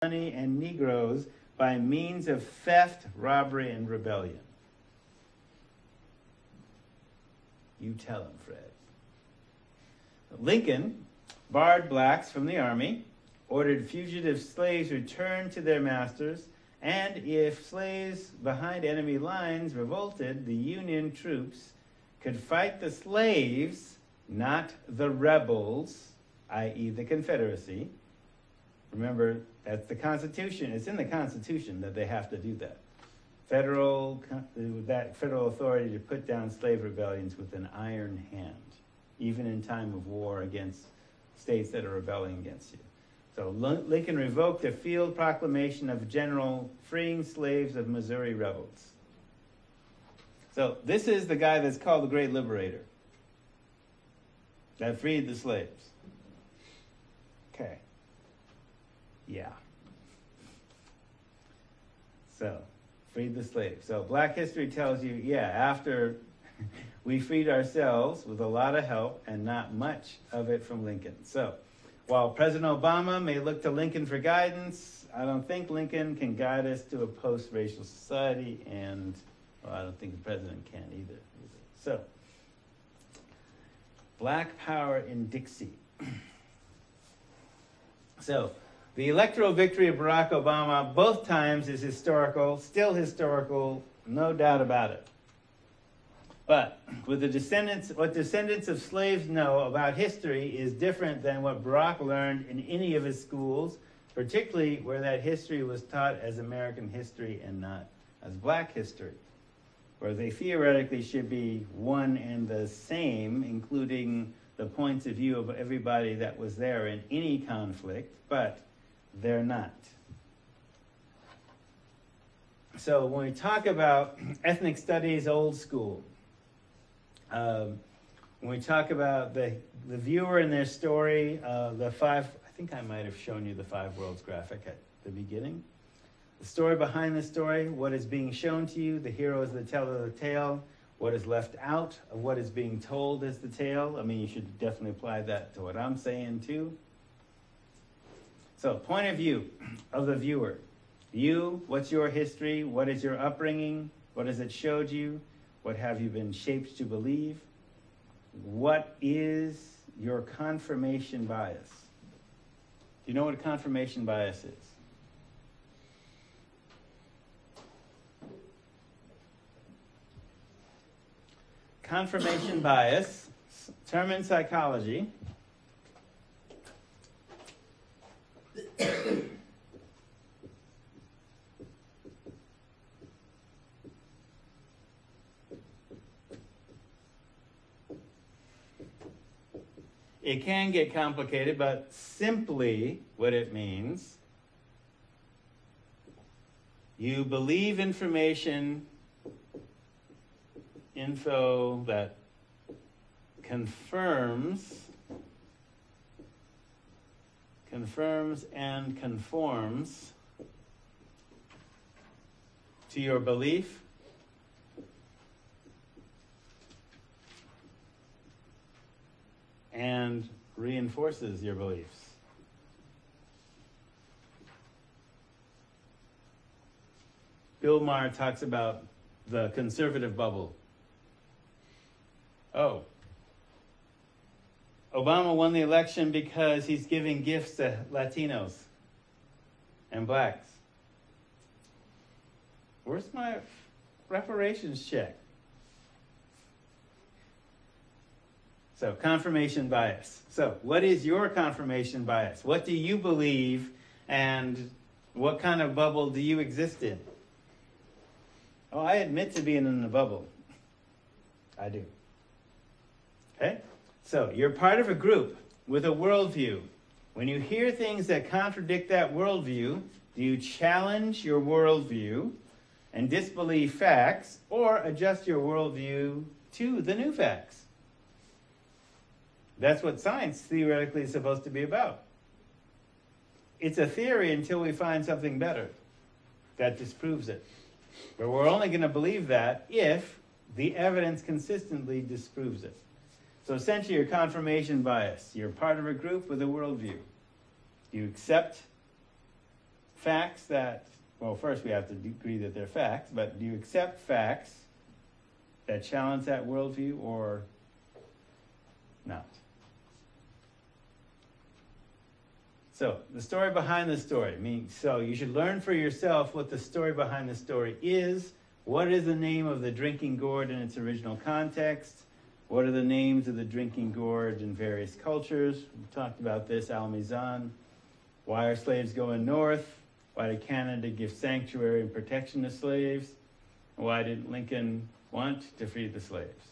money and Negroes by means of theft, robbery, and rebellion. You tell him, Fred. Lincoln barred blacks from the army, ordered fugitive slaves returned to their masters, and if slaves behind enemy lines revolted, the Union troops could fight the slaves, not the rebels, i.e. the Confederacy. Remember, that's the Constitution. It's in the Constitution that they have to do that. Federal authority to put down slave rebellions with an iron hand, even in time of war against states that are rebelling against you. So Lincoln revoked a field proclamation of general freeing slaves of Missouri rebels. So this is the guy that's called the Great Liberator, that freed the slaves. Okay. Yeah. So, freed the slaves. So Black history tells you, yeah, after we freed ourselves with a lot of help and not much of it from Lincoln. So, while President Obama may look to Lincoln for guidance, I don't think Lincoln can guide us to a post-racial society, and well, I don't think the president can either. So, Black power in Dixie. So, the electoral victory of Barack Obama both times is historical, still historical, no doubt about it. But with the descendants, what descendants of slaves know about history is different than what Barack learned in any of his schools, particularly where that history was taught as American history and not as Black history, where they theoretically should be one and the same, including the points of view of everybody that was there in any conflict, but they're not. So when we talk about ethnic studies old school, when we talk about the viewer and their story, I think I might have shown you the 5 worlds graphic at the beginning. The story behind the story, what is being shown to you, the hero is the teller of the tale, what is left out of what is being told as the tale. I mean, you should definitely apply that to what I'm saying too. So, point of view of the viewer. You, what's your history? What is your upbringing? What has it showed you? What have you been shaped to believe? What is your confirmation bias? Do you know what a confirmation bias is? Confirmation bias, term in psychology, it can get complicated, but simply what it means, you believe info that confirms and conforms to your belief and reinforces your beliefs. Bill Maher talks about the conservative bubble. Oh, Obama won the election because he's giving gifts to Latinos and blacks. Where's my reparations check? So, confirmation bias. So, what is your confirmation bias? What do you believe, and what kind of bubble do you exist in? Oh, I admit to being in a bubble. I do. Okay? So, you're part of a group with a worldview. When you hear things that contradict that worldview, do you challenge your worldview and disbelieve facts, or adjust your worldview to the new facts? That's what science theoretically is supposed to be about. It's a theory until we find something better that disproves it. But we're only going to believe that if the evidence consistently disproves it. So essentially, your confirmation bias. You're part of a group with a worldview. You accept facts that, well, first we have to agree that they're facts, but do you accept facts that challenge that worldview or not? So, the story behind the story. So you should learn for yourself what the story behind the story is. What is the name of the drinking gourd in its original context? What are the names of the drinking gourd in various cultures? We talked about this, Almizan. Why are slaves going north? Why did Canada give sanctuary and protection to slaves? Why did Lincoln want to free the slaves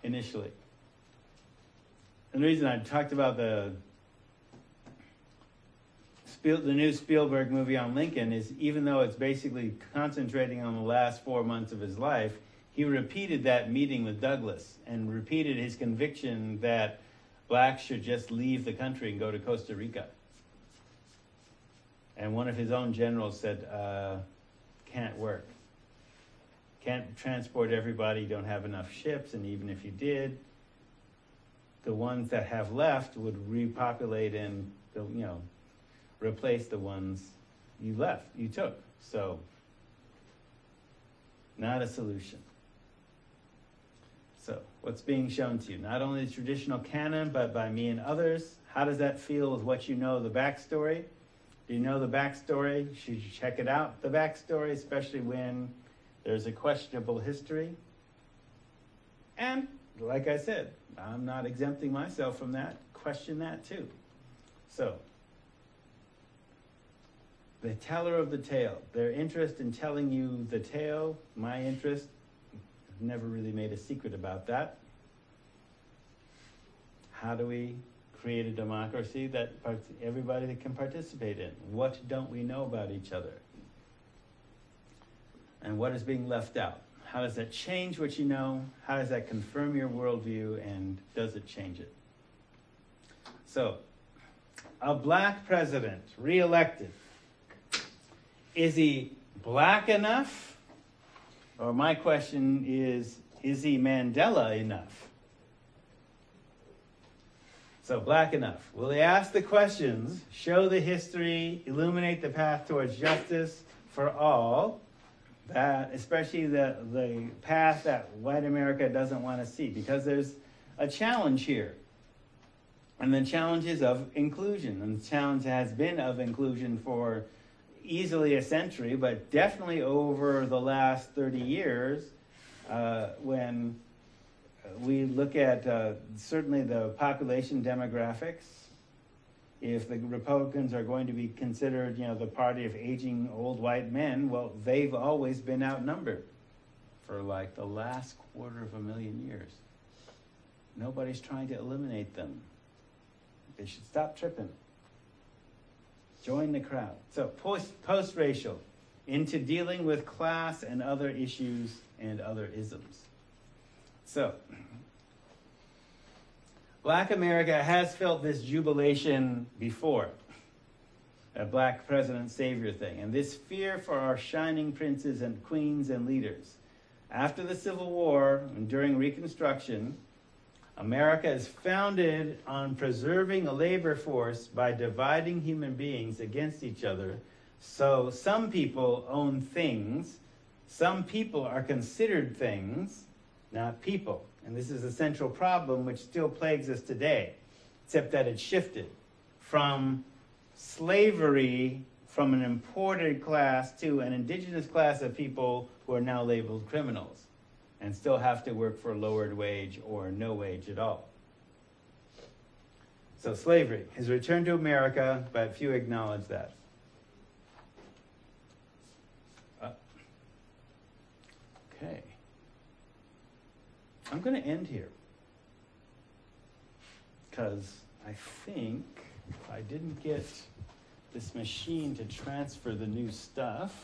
initially? And the reason I talked about the new Spielberg movie on Lincoln is, even though it's basically concentrating on the last 4 months of his life, he repeated that meeting with Douglas and repeated his conviction that blacks should just leave the country and go to Costa Rica. And one of his own generals said, can't work. Can't transport everybody, don't have enough ships, and even if you did, the ones that have left would repopulate and, replace the ones you took. So, not a solution. So, what's being shown to you? Not only the traditional canon, but by me and others. How does that feel with what you know, the backstory? Do you know the backstory? Should you check it out, the backstory, especially when there's a questionable history? And, like I said, I'm not exempting myself from that. Question that too. So, the teller of the tale. Their interest in telling you the tale, my interest, I've never really made a secret about that. How do we create a democracy that everybody can participate in? What don't we know about each other? And what is being left out? How does that change what you know? How does that confirm your worldview? And does it change it? So, a black president, re-elected. Is he black enough? Or my question is he Mandela enough? So, black enough. Will he ask the questions, show the history, illuminate the path towards justice for all, that especially the path that white America doesn't want to see? Because there's a challenge here. And the challenge is of inclusion. And the challenge has been of inclusion for easily a century, but definitely over the last 30 years, when we look at certainly the population demographics. If the Republicans are going to be considered, the party of aging old white men, well, they've always been outnumbered for like the last 250,000 years. Nobody's trying to eliminate them. They should stop tripping. Join the crowd. So post-racial, into dealing with class and other issues and other isms. So, Black America has felt this jubilation before, a black president savior thing, and this fear for our shining princes and queens and leaders. After the Civil War and during Reconstruction, America is founded on preserving a labor force by dividing human beings against each other. So some people own things, some people are considered things, not people. And this is a central problem which still plagues us today, except that it shifted from slavery from an imported class to an indigenous class of people who are now labeled criminals and still have to work for a lowered wage or no wage at all. So slavery has returned to America, but few acknowledge that. Okay. I'm going to end here because I think I didn't get this machine to transfer the new stuff.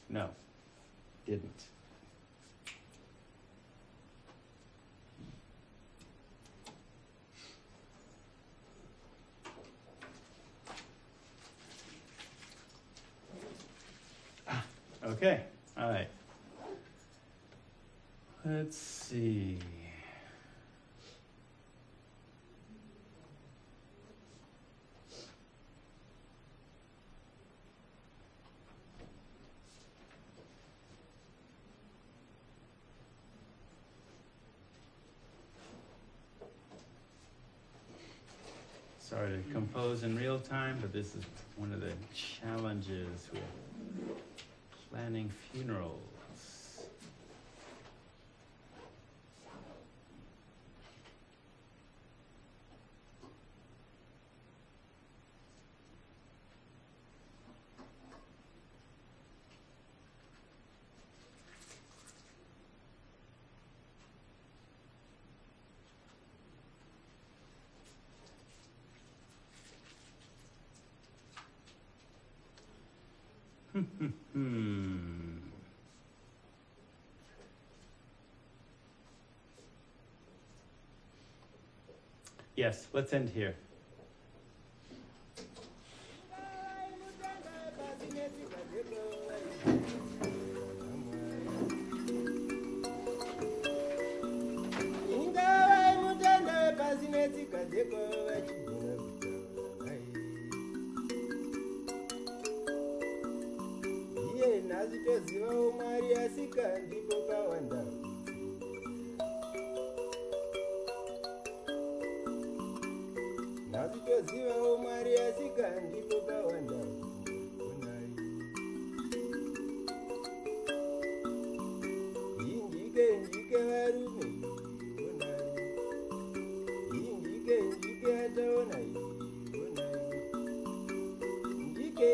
No, didn't. Okay, all right. Let's see. sorry to compose in real time, but this is one of the challenges with planning funerals. Yes, let's end here.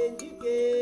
Njike